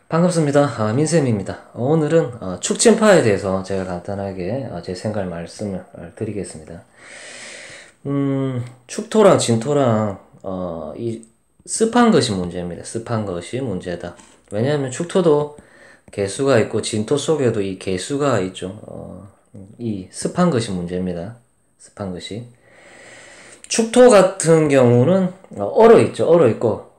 반갑습니다. 민쌤입니다. 오늘은 축진파에 대해서 제가 간단하게 제 생각을 말씀을 드리겠습니다. 축토랑 진토랑 이 습한 것이 문제입니다. 습한 것이 문제다. 왜냐하면 축토도 개수가 있고 진토 속에도 이 개수가 있죠. 이 습한 것이 문제입니다. 습한 것이. 축토 같은 경우는 얼어 있죠. 얼어 있고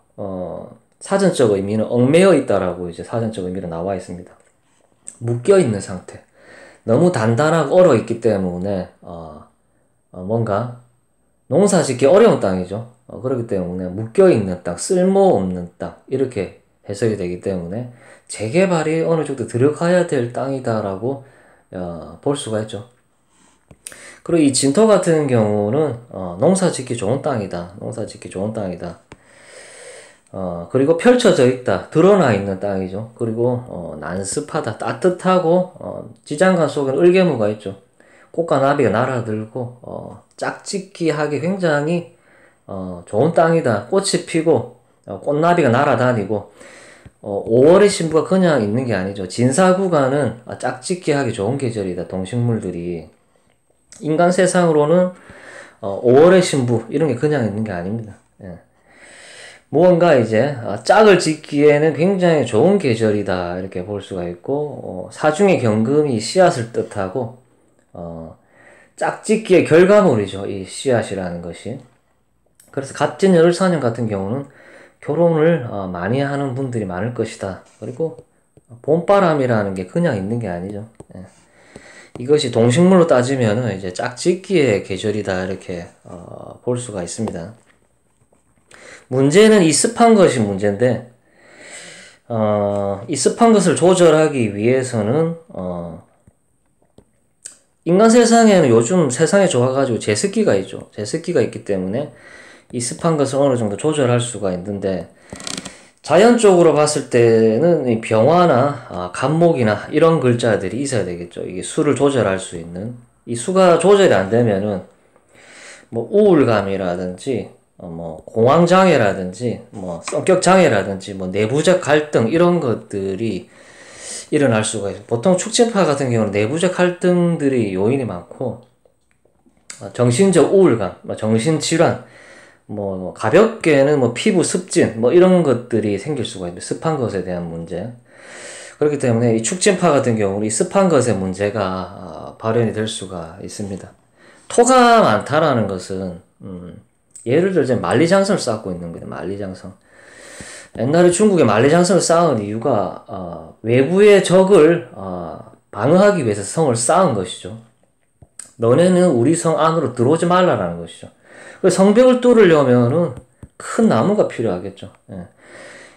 사전적 의미는 얽매여 있다라고 이제 사전적 의미로 나와 있습니다. 묶여 있는 상태. 너무 단단하고 얼어 있기 때문에 뭔가 농사 짓기 어려운 땅이죠. 그렇기 때문에 묶여 있는 땅, 쓸모없는 땅 이렇게 해석이 되기 때문에 재개발이 어느 정도 들어가야 될 땅이다라고 볼 수가 있죠. 그리고 이 진토 같은 경우는 농사 짓기 좋은 땅이다. 농사 짓기 좋은 땅이다. 그리고 펼쳐져 있다. 드러나 있는 땅이죠. 그리고 난습하다. 따뜻하고 지장간 속에는 을개무가 있죠. 꽃과 나비가 날아들고 짝짓기 하기 굉장히 좋은 땅이다. 꽃이 피고 꽃나비가 날아다니고 5월의 신부가 그냥 있는 게 아니죠. 진사구간은 짝짓기 하기 좋은 계절이다. 동식물들이. 인간 세상으로는 5월의 신부 이런 게 그냥 있는 게 아닙니다. 예. 무언가 이제 짝을 짓기에는 굉장히 좋은 계절이다 이렇게 볼 수가 있고 사중의 경금이 씨앗을 뜻하고 짝짓기의 결과물이죠. 이 씨앗이라는 것이. 그래서 갑진 을사년 같은 경우는 결혼을 많이 하는 분들이 많을 것이다. 그리고 봄바람이라는 게 그냥 있는 게 아니죠. 예. 이것이 동식물로 따지면은 이제 짝짓기의 계절이다 이렇게 볼 수가 있습니다. 문제는 이 습한 것이 문제인데, 이 습한 것을 조절하기 위해서는, 인간 세상에는 요즘 세상에 좋아가지고 제습기가 있죠. 제습기가 있기 때문에 이 습한 것을 어느 정도 조절할 수가 있는데, 자연적으로 봤을 때는 이 병화나 간목이나 이런 글자들이 있어야 되겠죠. 이게 수를 조절할 수 있는. 이 수가 조절이 안 되면은, 뭐, 우울감이라든지, 뭐 공황장애라든지 뭐 성격장애라든지 뭐 내부적 갈등 이런 것들이 일어날 수가 있어요. 보통 축진파 같은 경우는 내부적 갈등들이 요인이 많고 정신적 우울감, 뭐 정신질환, 뭐 가볍게는 뭐 피부 습진 뭐 이런 것들이 생길 수가 있습니다. 습한 것에 대한 문제. 그렇기 때문에 이 축진파 같은 경우는 이 습한 것의 문제가 발현이 될 수가 있습니다. 토가 많다라는 것은 예를 들어 만리장성을 쌓고 있는 거예요. 만리장성. 옛날에 중국에 만리장성을 쌓은 이유가 외부의 적을 방어하기 위해서 성을 쌓은 것이죠. 너네는 우리 성 안으로 들어오지 말라라는 것이죠. 성벽을 뚫으려면은 큰 나무가 필요하겠죠. 예.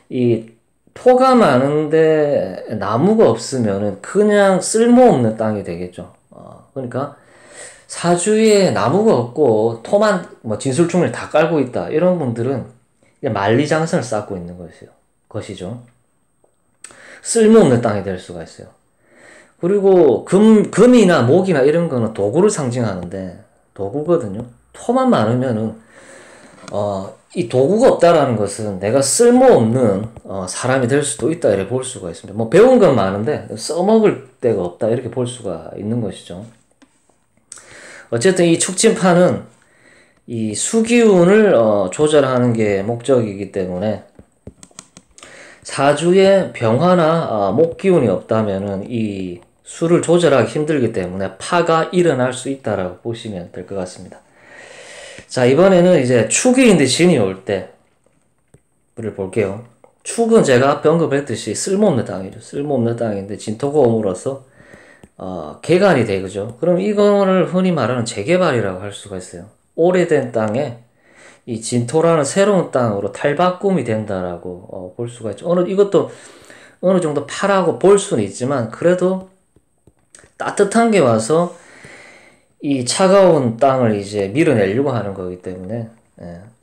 이 토가 많은데 나무가 없으면은 그냥 쓸모없는 땅이 되겠죠. 그러니까 사주에 나무가 없고 토만 뭐 진술중을 다 깔고 있다. 이런 분들은 만리장성을 쌓고 있는 것이죠. 쓸모없는 땅이 될 수가 있어요. 그리고 금이나 목이나 이런 거는 도구를 상징하는데 도구거든요. 토만 많으면은 이 도구가 없다라는 것은 내가 쓸모없는 사람이 될 수도 있다 이렇게 볼 수가 있습니다. 뭐 배운 건 많은데 써먹을 데가 없다 이렇게 볼 수가 있는 것이죠. 어쨌든 이 축진파는 이 수기운을 조절하는 게 목적이기 때문에 사주에 병화나 목기운이 없다면은 이 수를 조절하기 힘들기 때문에 파가 일어날 수 있다라고 보시면 될 것 같습니다. 자, 이번에는 이제 축일인데 진이 올 때를 볼게요. 축은 제가 앞에 언급했듯이 쓸모없는 땅이죠. 쓸모없는 땅인데 진토가 옴으로써 개간이 되죠. 그럼 이거를 흔히 말하는 재개발이라고 할 수가 있어요. 오래된 땅에 이 진토라는 새로운 땅으로 탈바꿈이 된다라고 볼 수가 있죠. 이것도 어느 정도 파라고 볼 수는 있지만 그래도 따뜻한 게 와서 이 차가운 땅을 이제 밀어내려고 하는 거기 때문에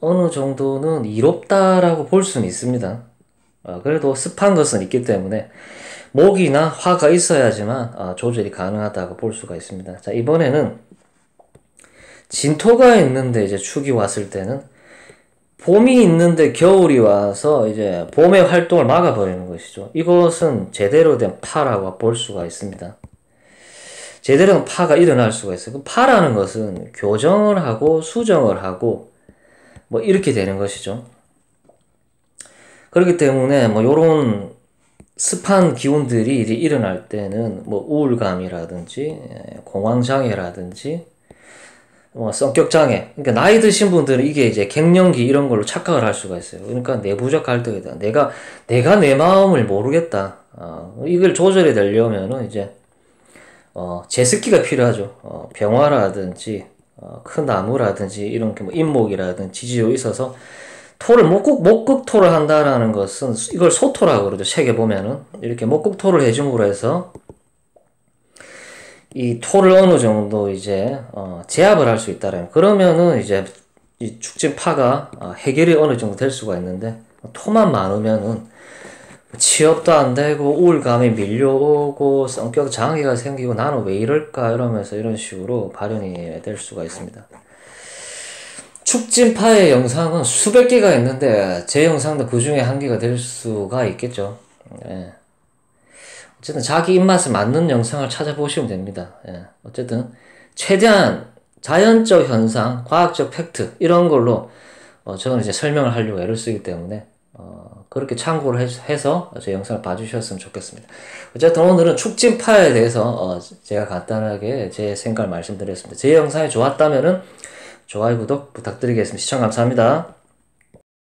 어느 정도는 이롭다라고 볼 수는 있습니다. 그래도 습한 것은 있기 때문에 목이나 화가 있어야지만 조절이 가능하다고 볼 수가 있습니다. 자, 이번에는 진토가 있는데 이제 축이 왔을 때는 봄이 있는데 겨울이 와서 이제 봄의 활동을 막아버리는 것이죠. 이것은 제대로 된 파라고 볼 수가 있습니다. 제대로 된 파가 일어날 수가 있어요. 그 파라는 것은 교정을 하고 수정을 하고 뭐 이렇게 되는 것이죠. 그렇기 때문에 뭐 요런 습한 기운들이 일어날 때는 뭐 우울감이라든지 공황장애라든지 뭐 성격장애, 그러니까 나이 드신 분들은 이게 이제 갱년기 이런 걸로 착각을 할 수가 있어요. 그러니까 내부적 갈등이다. 내가 내 마음을 모르겠다. 이걸 조절해 내려면은 이제 제습기가 필요하죠. 병화라든지 큰 나무라든지 이런 뭐 인목이라든지 지지로 있어서 토를 목극토를 한다라는 것은 이걸 소토라고 그러죠. 책에 보면은 이렇게 목극토를 해줌으로 해서 이 토를 어느 정도 이제 제압을 할 수 있다라면 그러면은 이제 이 축진파가 해결이 어느 정도 될 수가 있는데 토만 많으면은 취업도 안 되고 우울감이 밀려오고 성격 장애가 생기고 나는 왜 이럴까 이러면서 이런 식으로 발현이 될 수가 있습니다. 축진파의 영상은 수백 개가 있는데 제 영상도 그 중에 한 개가 될 수가 있겠죠. 예. 어쨌든 자기 입맛에 맞는 영상을 찾아보시면 됩니다. 예. 어쨌든 최대한 자연적 현상, 과학적 팩트 이런 걸로 저는 이제 설명을 하려고 애를 쓰기 때문에 그렇게 참고를 해서 제 영상을 봐주셨으면 좋겠습니다. 어쨌든 오늘은 축진파에 대해서 제가 간단하게 제 생각을 말씀드렸습니다. 제 영상이 좋았다면은 좋아요, 구독 부탁드리겠습니다. 시청 감사합니다.